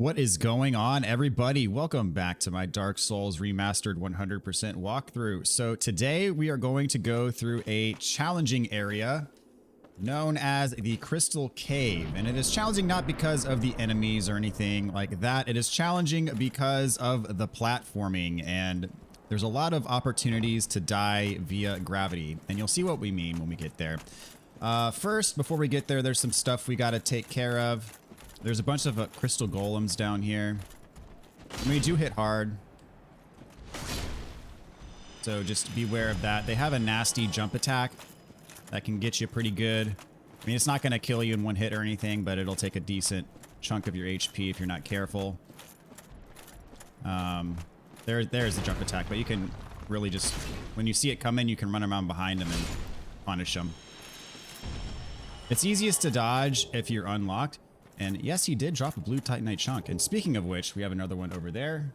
What is going on, everybody? Welcome back to my Dark Souls Remastered 100% walkthrough. So today we are going to go through a challenging area known as the Crystal Cave. And it is challenging not because of the enemies or anything like that. It is challenging because of the platforming, and there's a lot of opportunities to die via gravity. And you'll see what we mean when we get there. First, before we get there, there's some stuff we got to take care of. There's a bunch of crystal golems down here. I mean, they do hit hard, so just beware of that. They have a nasty jump attack that can get you pretty good. I mean, it's not going to kill you in one hit or anything, but it'll take a decent chunk of your HP if you're not careful. There's the jump attack, but you can really just, when you see it coming, you can run around behind them and punish them. It's easiest to dodge if you're unlocked. And yes, he did drop a blue titanite chunk. And speaking of which, we have another one over there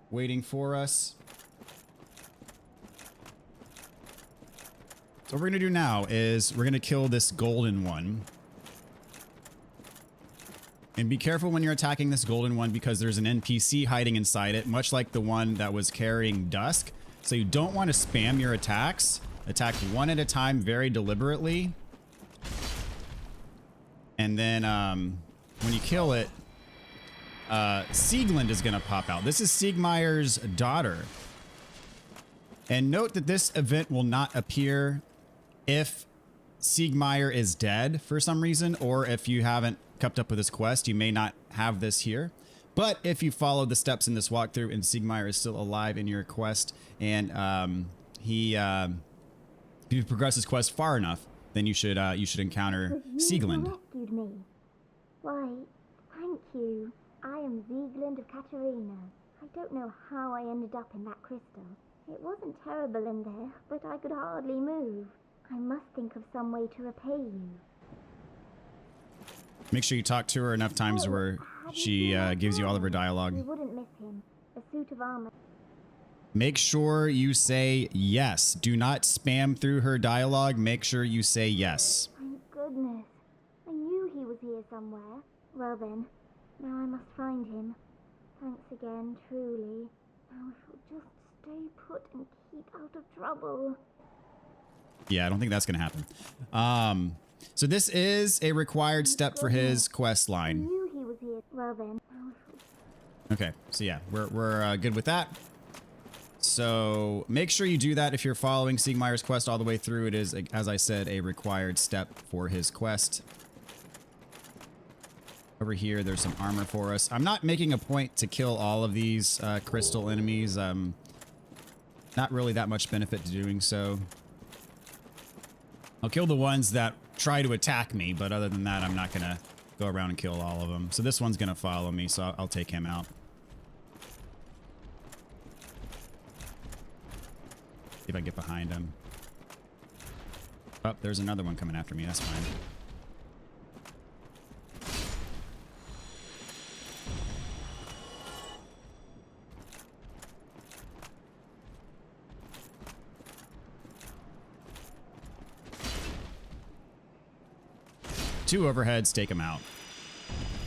waiting for us. So what we're going to do now is we're going to kill this golden one. And be careful when you're attacking this golden one because there's an NPC hiding inside it, much like the one that was carrying Dusk. So you don't want to spam your attacks. Attack one at a time very deliberately. And then when you kill it, Sieglinde is going to pop out. This is Siegmeyer's daughter. And note that this event will not appear if Siegmeyer is dead for some reason, or if you haven't kept up with this quest, you may not have this here. But if you follow the steps in this walkthrough and Siegmeyer is still alive in your quest, and if you progress this quest far enough, then you should encounter Sieglinde. Rescued me. Why, thank you. I am Sieglinde of Katarina. I don't know how I ended up in that crystal. It wasn't terrible in there, but I could hardly move. I must think of some way to repay you. Make sure you talk to her enough times where she gives you all of her dialogue. You wouldn't miss him. A suit of armor. Make sure you say yes. Do not spam through her dialogue. Make sure you say yes. Thank goodness. I knew he was here somewhere. Well then, now I must find him. Thanks again, truly. Now I shall just stay put and keep out of trouble. Yeah, I don't think that's going to happen. So this is a required step for his quest I line. knew he was here. Well then, now I shall... Okay, so yeah, we're good with that. So make sure you do that if you're following Siegmeyer's quest all the way through. It is, as I said, a required step for his quest. Over here, there's some armor for us. I'm not making a point to kill all of these crystal enemies. Not really that much benefit to doing so. I'll kill the ones that try to attack me, but other than that, I'm not going to go around and kill all of them. So this one's going to follow me, so I'll take him out. See if I can get behind him. Oh, there's another one coming after me. That's fine. Two overheads, take him out.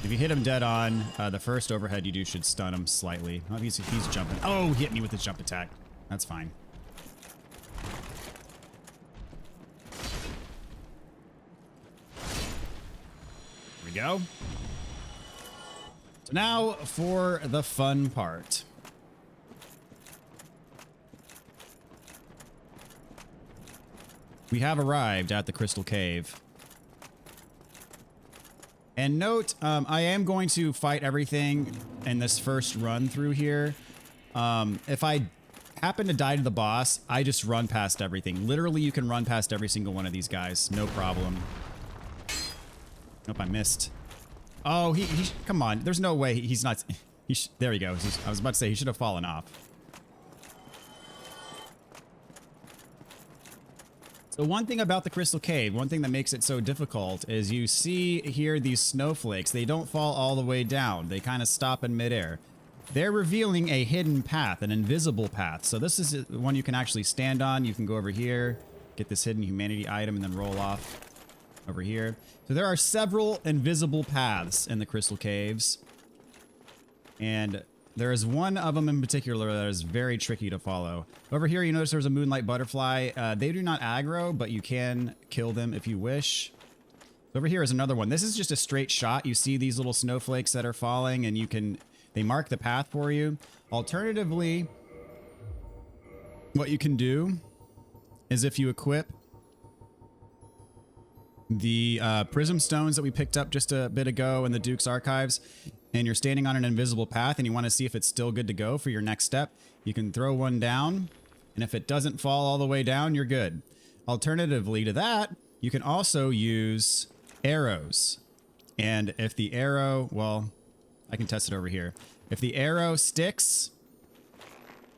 If you hit him dead on, the first overhead you do should stun him slightly. Oh, he's jumping. Oh, he hit me with his jump attack. That's fine. There we go. So now for the fun part. We have arrived at the Crystal Cave. And note, I am going to fight everything in this first run through here. If I happen to die to the boss, I just run past everything. Literally, you can run past every single one of these guys. No problem. Nope, I missed. Oh, he come on. There's no way he's not. There he goes. I was about to say he should have fallen off. So one thing about the Crystal Cave, one thing that makes it so difficult is you see here these snowflakes. They don't fall all the way down. They kind of stop in midair. They're revealing a hidden path, an invisible path. So this is one you can actually stand on. You can go over here, get this hidden humanity item, and then roll off over here. So there are several invisible paths in the Crystal Caves. And there is one of them in particular that is very tricky to follow. Over here, you notice there's a moonlight butterfly. They do not aggro, but you can kill them if you wish. Over here is another one. This is just a straight shot. You see these little snowflakes that are falling, and they mark the path for you. Alternatively, what you can do is if you equip the prism stones that we picked up just a bit ago in the Duke's Archives, and you're standing on an invisible path and you want to see if it's still good to go for your next step, you can throw one down, and if it doesn't fall all the way down, you're good. Alternatively to that, you can also use arrows. And if the arrow, well, I can test it over here. If the arrow sticks,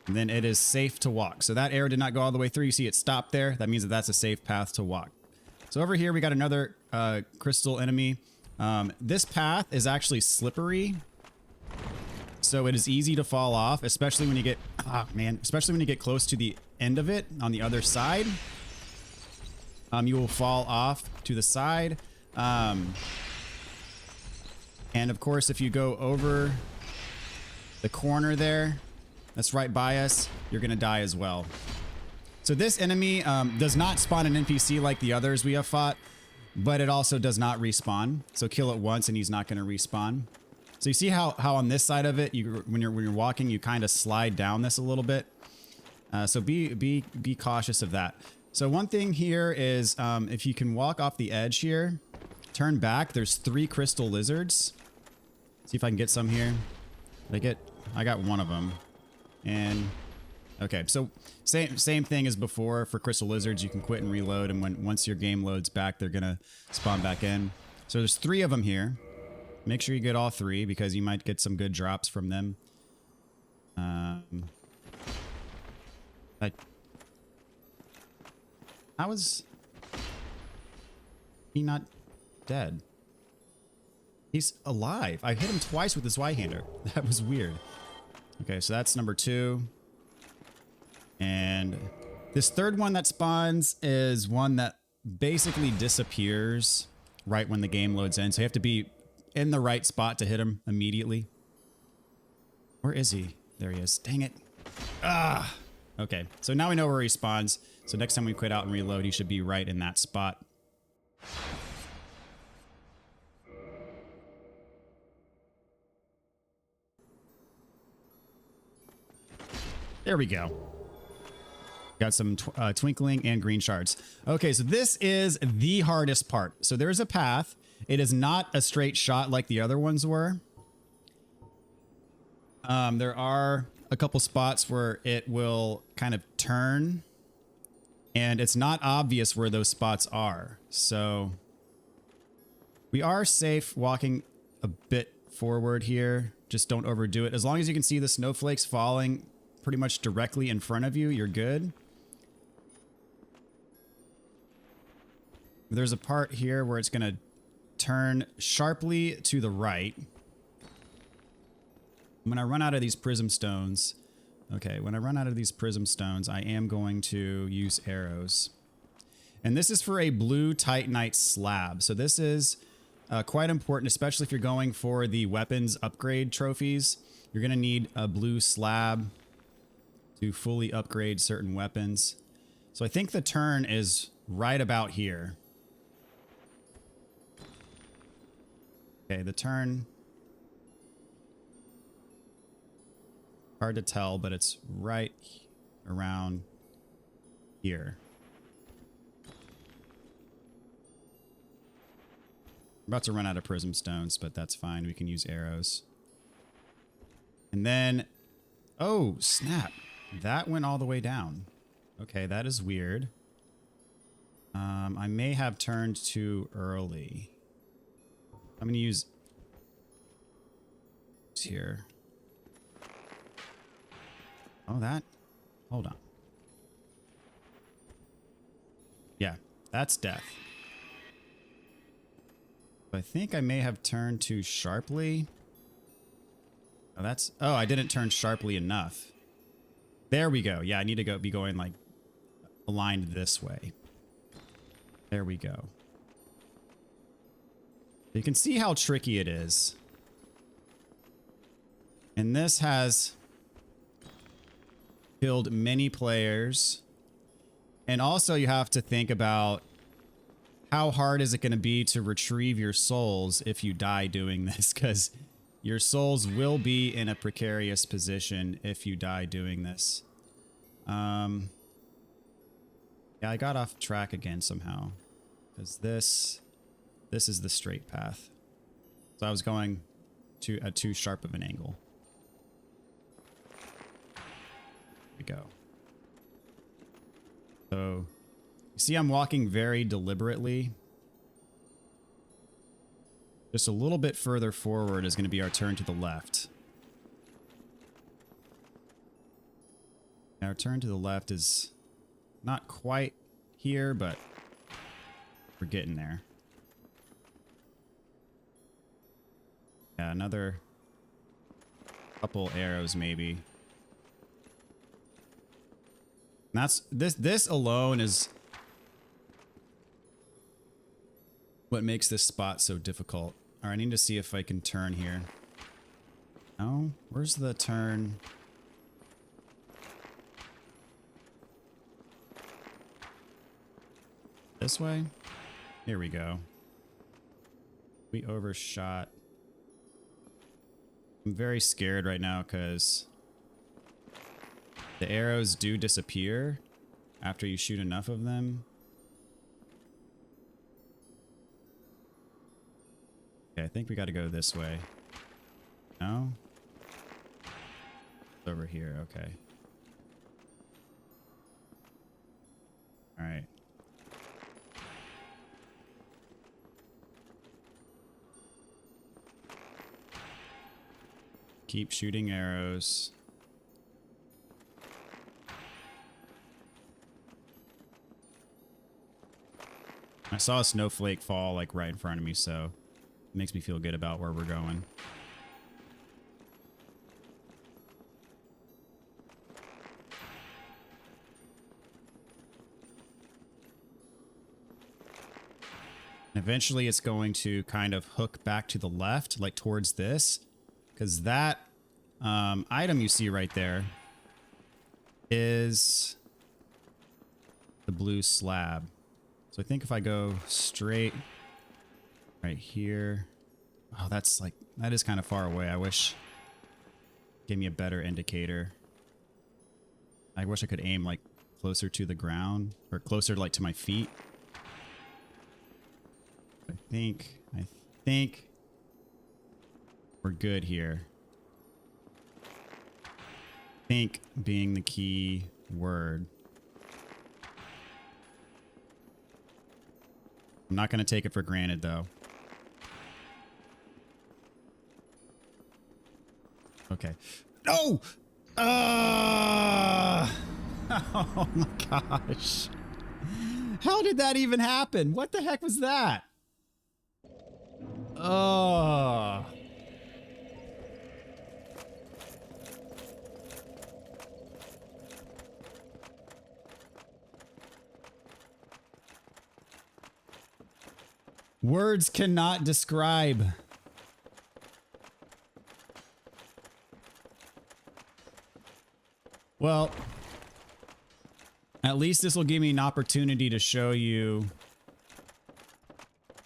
then it is safe to walk. So that arrow did not go all the way through. You see it stopped there. That means that that's a safe path to walk. So over here, we got another crystal enemy. This path is actually slippery, so it is easy to fall off, especially when you get, especially when you get close to the end of it on the other side. You will fall off to the side. And of course, if you go over the corner there, that's right by us, you're gonna die as well. So this enemy does not spawn an NPC like the others we have fought, but it also does not respawn. So kill it once and he's not going to respawn. So you see how on this side of it, when you're walking, you kind of slide down this a little bit. So be cautious of that. So one thing here is if you can walk off the edge here, turn back. There's 3 crystal lizards. See if I can get some here. I got one of them, and okay. So same thing as before for crystal lizards. You can quit and reload, and once your game loads back, they're gonna spawn back in. So there's 3 of them here. Make sure you get all 3 because you might get some good drops from them. How is he not dead? He's alive. I hit him twice with this Y-hander. That was weird. Okay, so that's number 2. And this third one that spawns is one that basically disappears right when the game loads in. So you have to be in the right spot to hit him immediately. Where is he? There he is. Dang it. Ah. Okay, so now we know where he spawns. So next time we quit out and reload, he should be right in that spot. There we go. Got some twinkling and green shards. Okay, so this is the hardest part. So there's a path. It is not a straight shot like the other ones were. There are a couple spots where it will kind of turn, and it's not obvious where those spots are. So we are safe walking a bit forward here. Just don't overdo it. As long as you can see the snowflakes falling pretty much directly in front of you, you're good. There's a part here where it's going to turn sharply to the right. When I run out of these prism stones, I am going to use arrows. And this is for a blue Titanite slab. So this is quite important, especially if you're going for the weapons upgrade trophies. You're going to need a blue slab to fully upgrade certain weapons. So I think the turn is right about here. Okay, the turn, hard to tell, but it's right around here. I'm about to run out of prism stones, but that's fine. We can use arrows. And then, oh, snap. That went all the way down. Okay, that is weird. I may have turned too early. I'm going to use here. Oh, that. Hold on. Yeah, that's death. I think I may have turned too sharply. Oh, that's. Oh, I didn't turn sharply enough. There we go. Yeah, I need to be going like aligned this way. There we go. You can see how tricky it is. And this has killed many players. And also you have to think about how hard is it going to be to retrieve your souls if you die doing this, because your souls will be in a precarious position if you die doing this. Yeah, I got off track again somehow, because this is the straight path. So I was going to at too sharp of an angle. There we go. So you see I'm walking very deliberately. Just a little bit further forward is going to be our turn to the left. Our turn to the left is not quite here, but we're getting there. Yeah, another couple arrows maybe. And that's this alone is what makes this spot so difficult. All right, I need to see if I can turn here. No, where's the turn? This way? Here we go. We overshot. I'm very scared right now because the arrows do disappear after you shoot enough of them. Okay, I think we got to go this way. No? It's over here, okay. All right. Keep shooting arrows. I saw a snowflake fall like right in front of me, so it makes me feel good about where we're going. Eventually it's going to kind of hook back to the left, like towards this. Because that item you see right there is the blue slab. So I think if I go straight right here. Oh, that's like, that is kind of far away. I wish it gave me a better indicator. I wish I could aim like closer to the ground or closer like to my feet. I think we're good here. Think being the key word. I'm not going to take it for granted though. Okay. No! Oh my gosh. How did that even happen? What the heck was that? Oh. Words cannot describe. Well, at least this will give me an opportunity to show you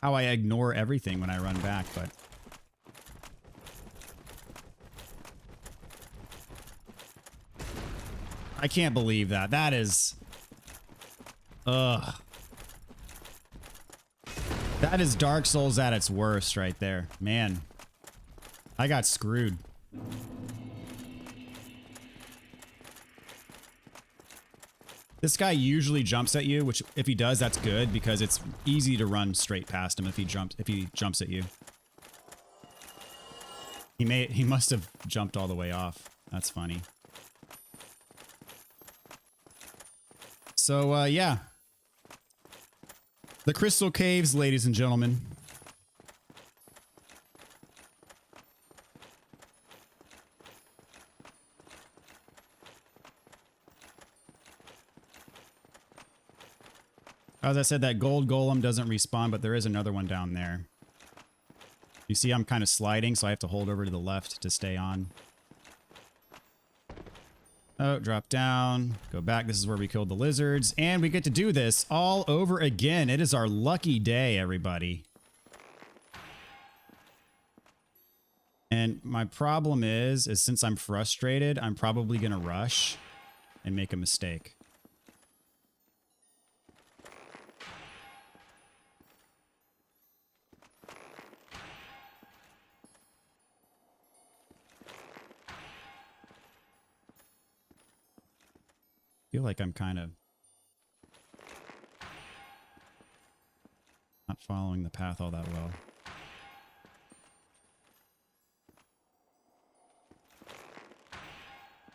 how I ignore everything when I run back, but I can't believe that. That is... Ugh. That is Dark Souls at its worst right there. Man, I got screwed. This guy usually jumps at you, which if he does, that's good because it's easy to run straight past him if he jumps at you. He must have jumped all the way off. That's funny. So yeah. The Crystal Caves, ladies and gentlemen. As I said, that gold golem doesn't respawn, but there is another one down there. You see I'm kind of sliding, so I have to hold over to the left to stay on. Oh, drop down, go back. This is where we killed the lizards, and we get to do this all over again. It is our lucky day, everybody. And my problem is since I'm frustrated, I'm probably going to rush and make a mistake. I feel like I'm kind of not following the path all that well.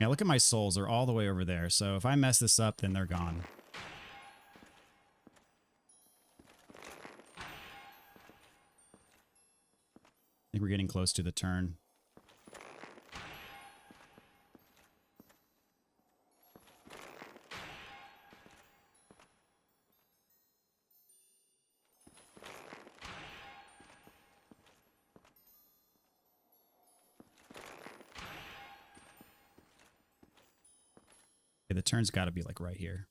Yeah, look at my souls. They're all the way over there. So if I mess this up, then they're gone. I think we're getting close to the turn. Okay, the turn's got to be like right here.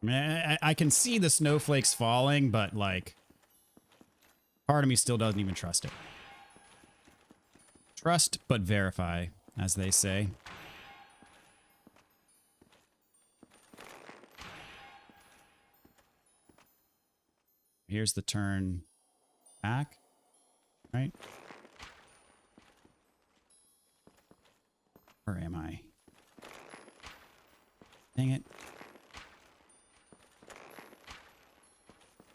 I mean, I can see the snowflakes falling, but like, part of me still doesn't even trust it. Trust but verify, as they say. Here's the turn back, right? Where am I? Dang it.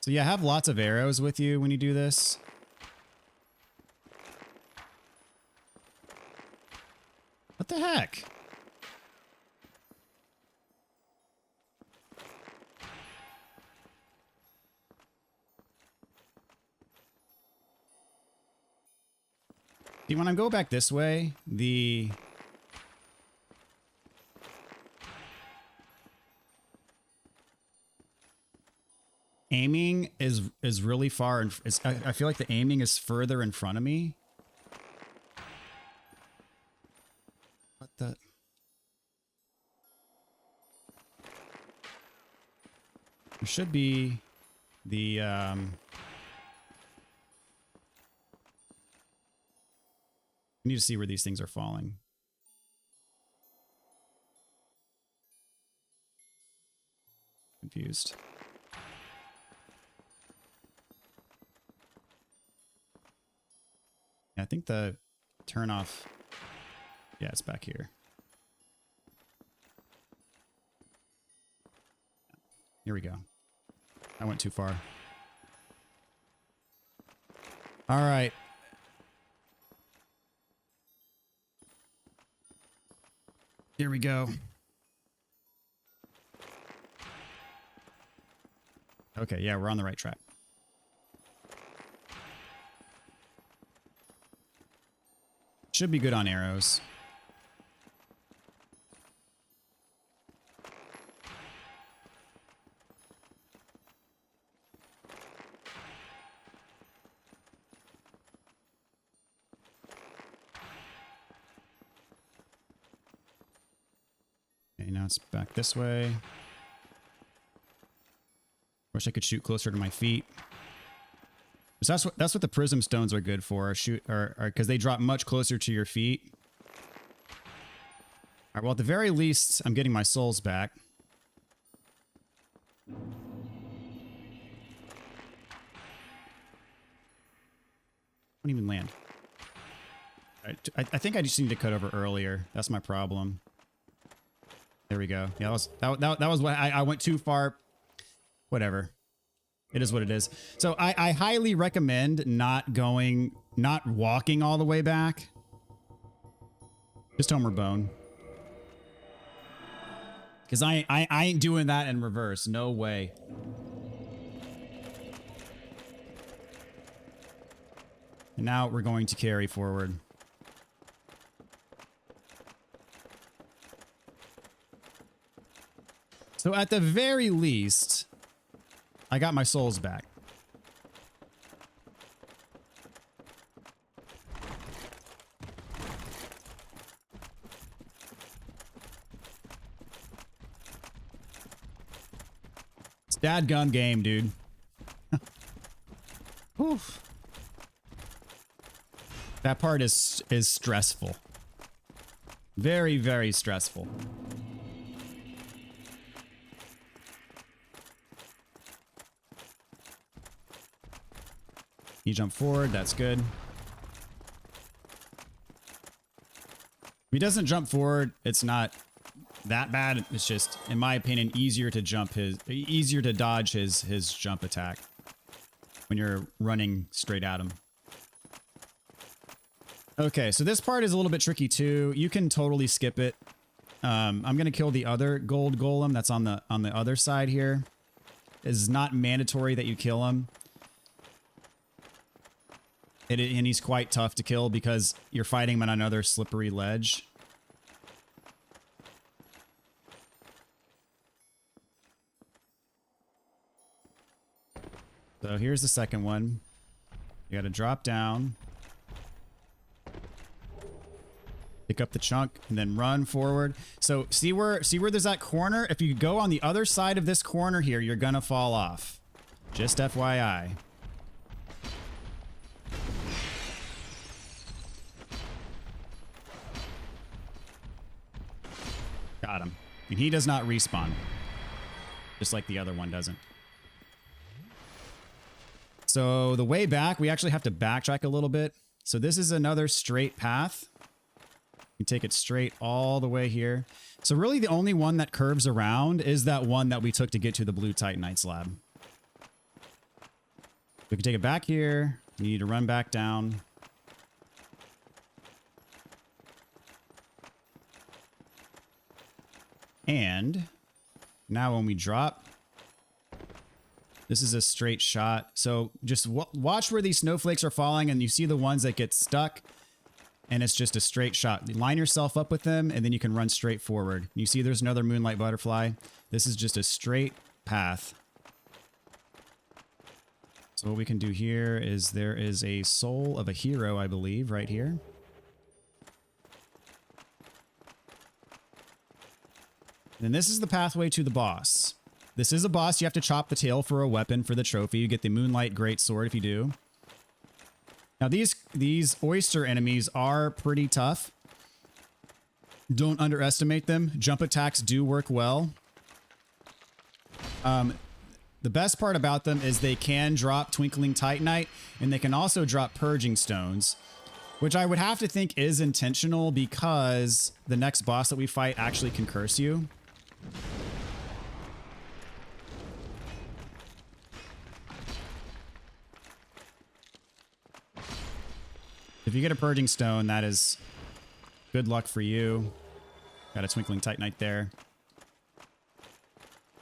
So yeah, have lots of arrows with you when you do this. What the heck? See, when I go back this way, the aiming is really far, and I feel like the aiming is further in front of me. What the? There should be the I need to see where these things are falling. Confused. Yeah, I think the turn off. Yeah, it's back here. Here we go. I went too far. All right. Here we go. Okay, yeah, we're on the right track. Should be good on arrows. Okay, now it's back this way. Wish I could shoot closer to my feet. So that's what the prism stones are good for. Because they drop much closer to your feet. All right, well, at the very least, I'm getting my souls back. Won't even land. I think I just need to cut over earlier. That's my problem. There we go. Yeah, that was what I went too far. Whatever. It is what it is. So I highly recommend not walking all the way back. Just Homer Bone. Because I ain't doing that in reverse. No way. And now we're going to carry forward. So at the very least, I got my souls back. It's dadgum game, dude. Oof. That part is stressful. Very, very stressful. You jump forward, that's good. If he doesn't jump forward, it's not that bad. It's just, in my opinion, easier to dodge his jump attack when you're running straight at him. Okay, so this part is a little bit tricky too. You can totally skip it. I'm gonna kill the other gold golem that's on the other side here. It's not mandatory that you kill him. And he's quite tough to kill because you're fighting him on another slippery ledge. So here's the second one. You gotta drop down. Pick up the chunk and then run forward. So see where there's that corner? If you go on the other side of this corner here, you're gonna fall off. Just FYI. Got him. And he does not respawn. Just like the other one doesn't. So the way back, we actually have to backtrack a little bit. So this is another straight path. You take it straight all the way here. So really the only one that curves around is that one that we took to get to the blue Titanite slab. We can take it back here. You need to run back down. And now when we drop, this is a straight shot. So just watch where these snowflakes are falling and you see the ones that get stuck and it's just a straight shot. You line yourself up with them and then you can run straight forward. You see there's another moonlight butterfly. This is just a straight path. So what we can do here is there is a soul of a hero, I believe, right here. Then this is the pathway to the boss. This is a boss. You have to chop the tail for a weapon for the trophy. You get the Moonlight Great Sword if you do. Now these oyster enemies are pretty tough. Don't underestimate them. Jump attacks do work well. The best part about them is they can drop Twinkling Titanite, and they can also drop Purging Stones, which I would have to think is intentional because the next boss that we fight actually can curse you. If you get a Purging Stone, that is good luck for you. Got a Twinkling Titanite there.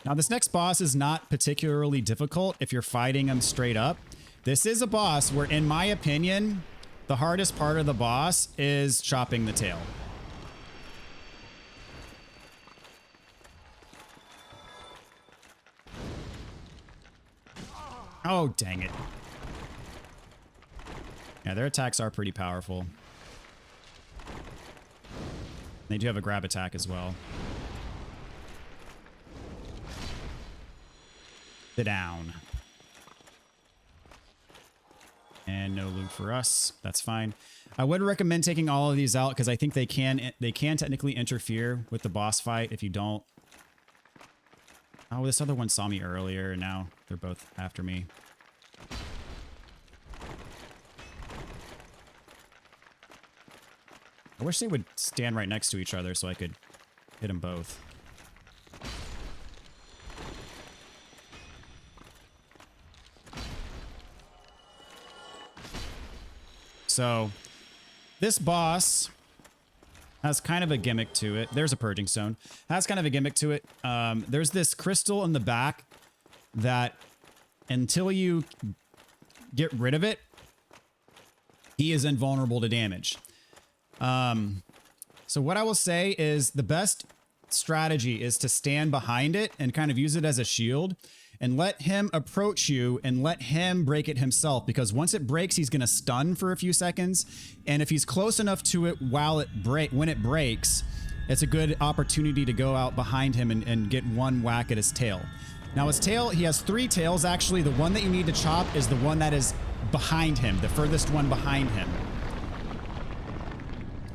Now, this next boss is not particularly difficult if you're fighting him straight up. This is a boss where, in my opinion, the hardest part of the boss is chopping the tail. Oh, dang it. Yeah, their attacks are pretty powerful. They do have a grab attack as well. Sit down. And no loot for us. That's fine. I would recommend taking all of these out because I think they can technically interfere with the boss fight if you don't. Oh, this other one saw me earlier, and now they're both after me. I wish they would stand right next to each other so I could hit them both. So, this boss has kind of a gimmick to it. There's a Purging Stone. Has kind of a gimmick to it. There's this crystal in the back that until you get rid of it, he is invulnerable to damage. So what I will say is the best strategy is to stand behind it and kind of use it as a shield and let him approach you and let him break it himself, because once it breaks, he's going to stun for a few seconds. And if he's close enough to it when it breaks, it's a good opportunity to go out behind him and get one whack at his tail. Now his tail, he has 3 tails actually. The one that you need to chop is the one that is behind him, the furthest one behind him.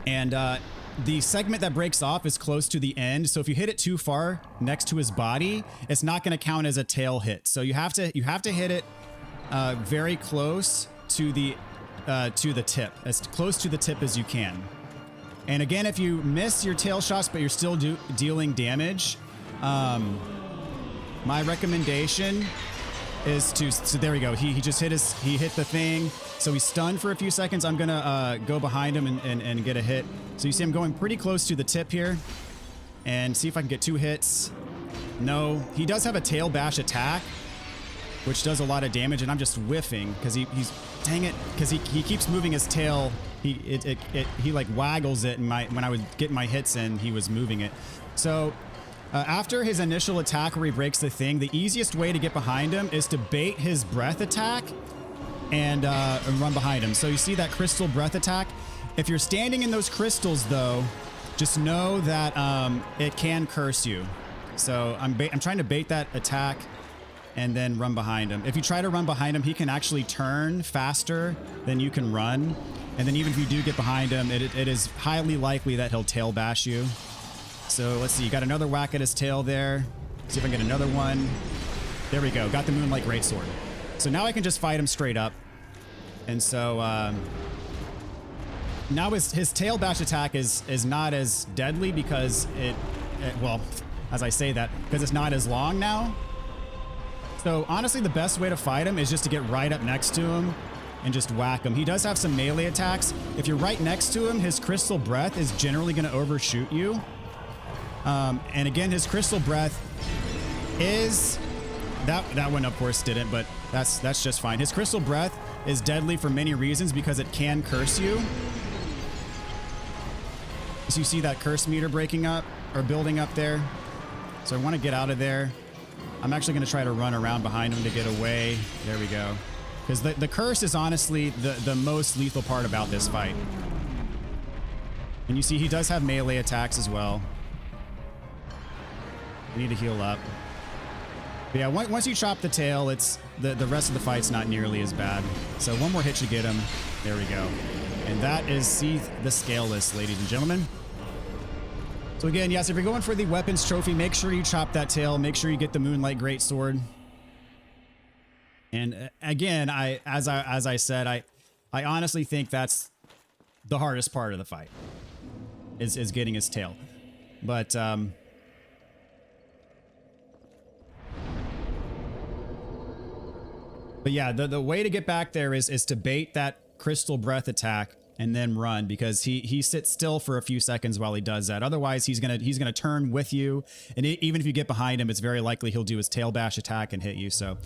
And the segment that breaks off is close to the end. So if you hit it too far next to his body, it's not going to count as a tail hit. So you have to hit it very close to the tip, as close to the tip as you can. And again, if you miss your tail shots but you're still dealing damage, my recommendation is to, so there we go. He just hit the thing. So he's stunned for a few seconds. I'm gonna go behind him and get a hit. So you see I'm going pretty close to the tip here and see if I can get 2 hits. No, he does have a tail bash attack, which does a lot of damage, and I'm just whiffing because he's, dang it, because he keeps moving his tail. He like waggles it, and when I was getting my hits in, he was moving it. So after his initial attack where he breaks the thing, the easiest way to get behind him is to bait his breath attack and run behind him. So you see that crystal breath attack? If you're standing in those crystals though, just know that it can curse you. So I'm trying to bait that attack and then run behind him. If you try to run behind him, he can actually turn faster than you can run. And then even if you do get behind him, it is highly likely that he'll tail bash you. So let's see, you got another whack at his tail there. See if I can get another one. There we go, got the Moonlight Greatsword. So now I can just fight him straight up. And so now his tail bash attack is not as deadly because well, as I say that, because it's not as long now. So honestly, the best way to fight him is just to get right up next to him and just whack him. He does have some melee attacks. If you're right next to him, his Crystal Breath is generally going to overshoot you. And again, his Crystal Breath is... That one, of course, didn't, but that's just fine. His Crystal Breath is deadly for many reasons because it can curse you. So you see that curse meter breaking up or building up there. So I want to get out of there. I'm actually going to try to run around behind him to get away. There we go. Because the curse is honestly the most lethal part about this fight. And you see he does have melee attacks as well. I need to heal up. But yeah, once you chop the tail, it's the rest of the fight's not nearly as bad. So one more hit should get him. There we go. And that is Seath the Scaleless, ladies and gentlemen. So again, yes, if you're going for the weapons trophy, make sure you chop that tail. Make sure you get the Moonlight Greatsword. And again, as I said, I honestly think that's the hardest part of the fight is getting his tail. But yeah, the way to get back there is to bait that Crystal Breath attack and then run, because he sits still for a few seconds while he does that. Otherwise, he's gonna turn with you, and even if you get behind him, it's very likely he'll do his tail bash attack and hit you. So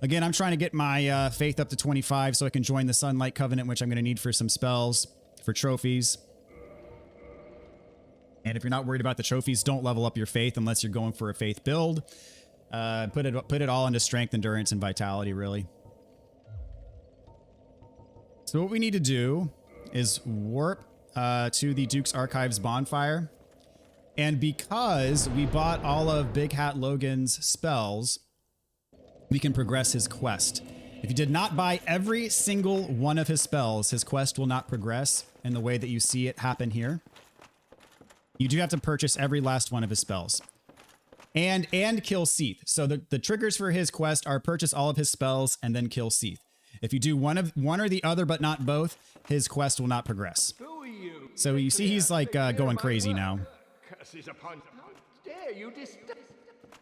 again, I'm trying to get my faith up to 25 so I can join the Sunlight Covenant, which I'm gonna need for some spells, for trophies. And if you're not worried about the trophies, don't level up your faith unless you're going for a faith build. Put it all into strength, endurance, and vitality, really. So what we need to do is warp to the Duke's Archives bonfire. And because we bought all of Big Hat Logan's spells, we can progress his quest. If you did not buy every single one of his spells, his quest will not progress in the way that you see it happen here. You do have to purchase every last one of his spells. And kill Seath. So the triggers for his quest are purchase all of his spells and then kill Seath. If you do one or the other but not both, his quest will not progress. So you see he's like going crazy now.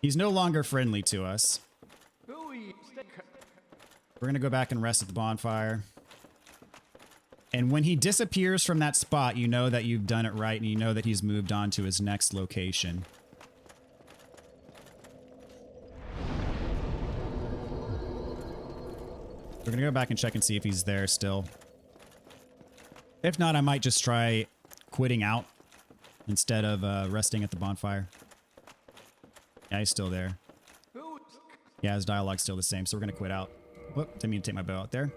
He's no longer friendly to us. We're going to go back and rest at the bonfire. And when he disappears from that spot, you know that you've done it right, and you know that he's moved on to his next location. We're going to go back and check and see if he's there still. If not, I might just try quitting out instead of resting at the bonfire. Yeah, he's still there. Yeah, his dialogue's still the same, so we're going to quit out. Whoop, didn't mean to take my bow out there.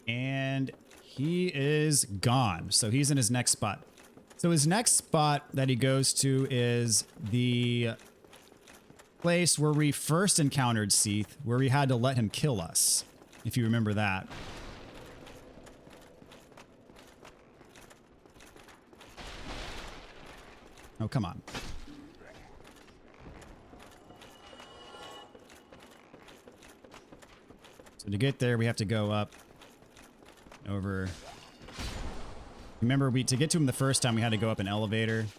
And he is gone. So he's in his next spot. So his next spot that he goes to is the place where we first encountered Seath, where we had to let him kill us, if you remember that. Oh, come on. So to get there, we have to go up over. Remember, to get to him the first time, we had to go up an elevator. And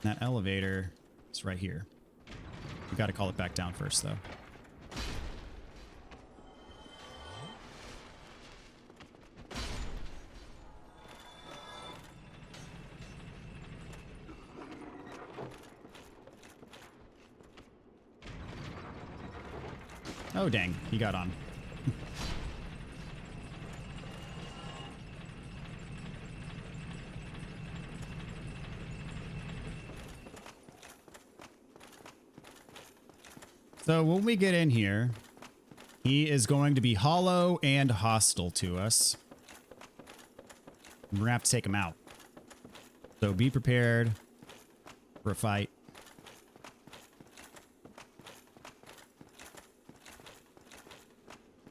that elevator is right here. We got to call it back down first, though. Oh, dang. He got on. So when we get in here, he is going to be hollow and hostile to us. We're going to have to take him out. So be prepared for a fight.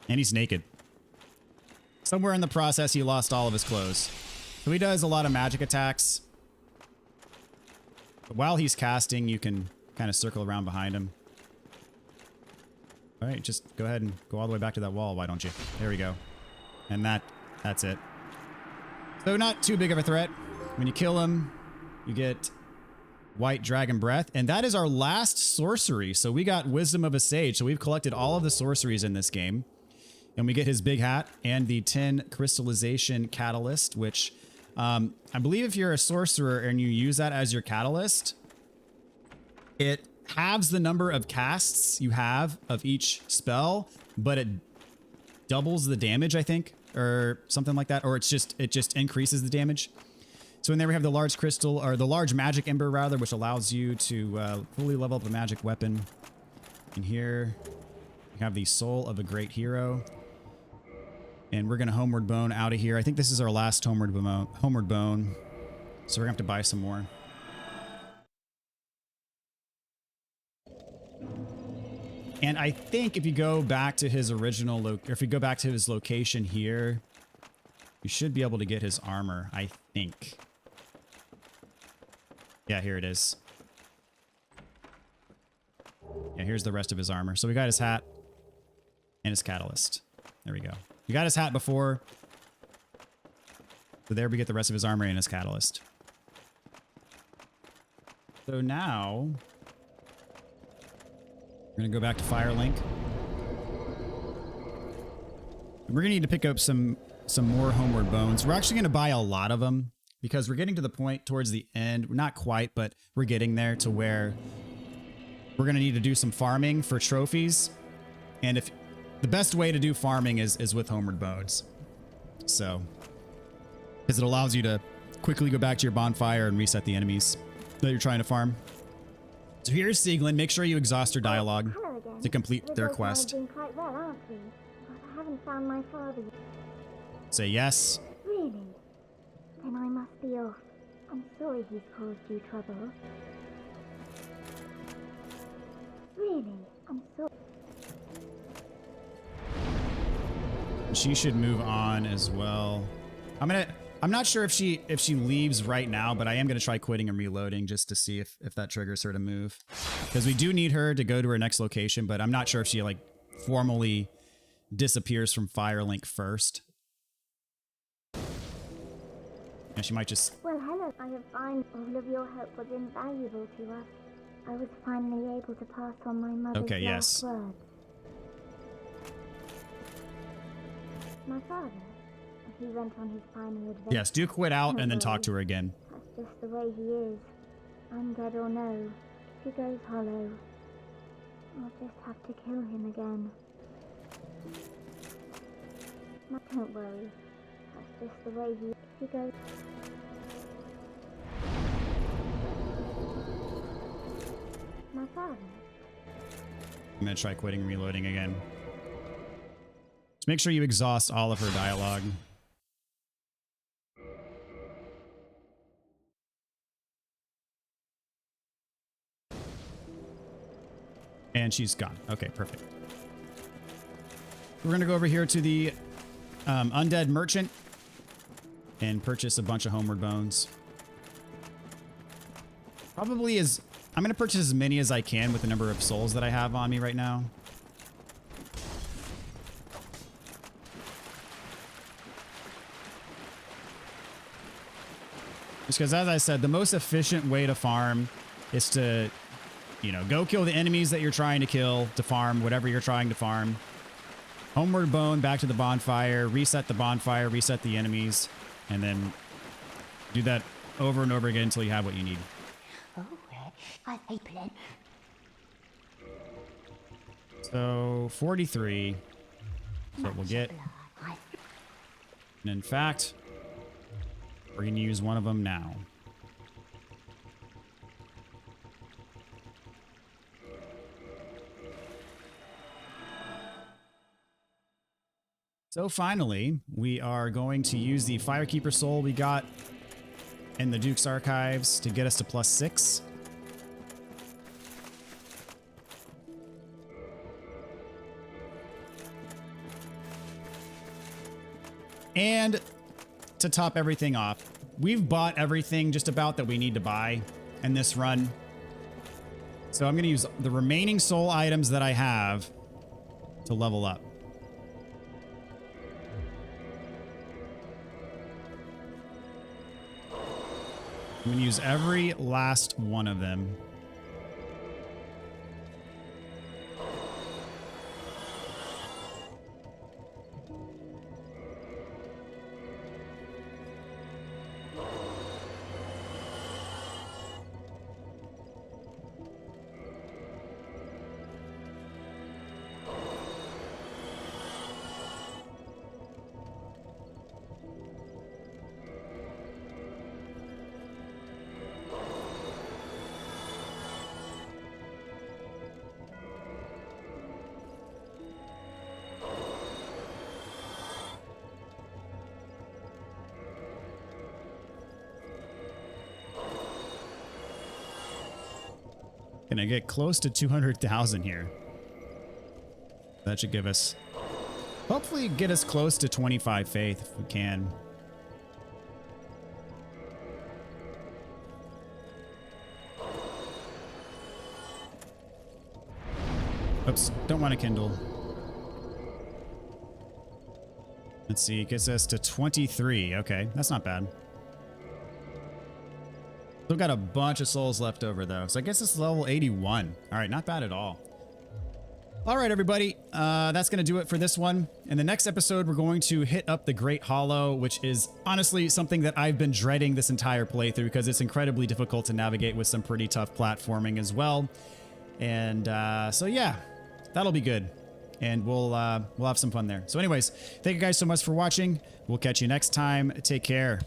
And he's naked. Somewhere in the process, he lost all of his clothes. So he does a lot of magic attacks. But while he's casting, you can kind of circle around behind him. All right, just go ahead and go all the way back to that wall, why don't you? There we go. And that's it. So not too big of a threat. When you kill him, you get White Dragon Breath. And that is our last sorcery. So we got Wisdom of a Sage. So we've collected all of the sorceries in this game. And we get his big hat and the 10 crystallization catalyst, which I believe if you're a sorcerer and you use that as your catalyst, it halves the number of casts you have of each spell, but it doubles the damage, I think, or something like that. Or it just increases the damage. So in there we have the large crystal, or the large magic ember rather, which allows you to fully level up a magic weapon. And here we have the soul of a great hero. And we're going to homeward bone out of here. I think this is our last homeward bone. So we're going to have to buy some more. And I think if you go back to his original, or if you go back to his location here, you should be able to get his armor, I think. Yeah, here it is. Yeah, here's the rest of his armor. So we got his hat and his catalyst. There we go. We got his hat before. So there we get the rest of his armor and his catalyst. So now we're going to go back to Firelink. We're going to need to pick up some more homeward bones. We're actually going to buy a lot of them because we're getting to the point towards the end. Not quite, but we're getting there to where we're going to need to do some farming for trophies. And if the best way to do farming is with homeward bones. So, because it allows you to quickly go back to your bonfire and reset the enemies that you're trying to farm. So here's Sieglinde. Make sure you exhaust her dialogue to complete their quest. Doing quite well, aren't we? But I haven't found my father yet. Say yes. Really? Then I must be off. I'm sorry he's caused you trouble. Really? I'm sorry. She should move on as well. I'm not sure if she leaves right now, but I am gonna try quitting and reloading just to see if that triggers her to move. Because we do need her to go to her next location, but I'm not sure if she like formally disappears from Firelink first. And she might just... Well, hello. I have found all of your help was invaluable to us. I was finally able to pass on my mother's last words. My father, he went on his final adventure. Yes, do quit out and then talk to her again. just the way he is. Undead or no, if he goes hollow, I'll just have to kill him again. Don't worry, that's just the way he goes. My father. I'm gonna try quitting and reloading again. Just make sure you exhaust all of her dialogue. And she's gone. Okay, perfect. We're gonna go over here to the undead merchant and purchase a bunch of homeward bones. Probably is... I'm gonna purchase as many as I can with the number of souls that I have on me right now. Just because, as I said, the most efficient way to farm is to, you know, go kill the enemies that you're trying to kill to farm whatever you're trying to farm. Homeward bone, back to the bonfire, reset the bonfire, reset the enemies, and then do that over and over again until you have what you need. Oh, I plan. So 43 is what we'll get. And in fact, we're going to use one of them now. So finally, we are going to use the Firekeeper soul we got in the Duke's Archives to get us to +6. And to top everything off, we've bought everything just about that we need to buy in this run. So I'm going to use the remaining soul items that I have to level up. I'm going to use every last one of them. Gonna get close to 200,000 here. That should give us, hopefully get us close to 25 faith if we can. Oops, don't want to kindle. Let's see, it gets us to 23. Okay, that's not bad. Still got a bunch of souls left over though. So I guess it's level 81. All right, not bad at all. All right, everybody. That's going to do it for this one. In the next episode, we're going to hit up the Great Hollow, which is honestly something that I've been dreading this entire playthrough because it's incredibly difficult to navigate with some pretty tough platforming as well. And so yeah, that'll be good. And we'll have some fun there. So anyways, thank you guys so much for watching. We'll catch you next time. Take care.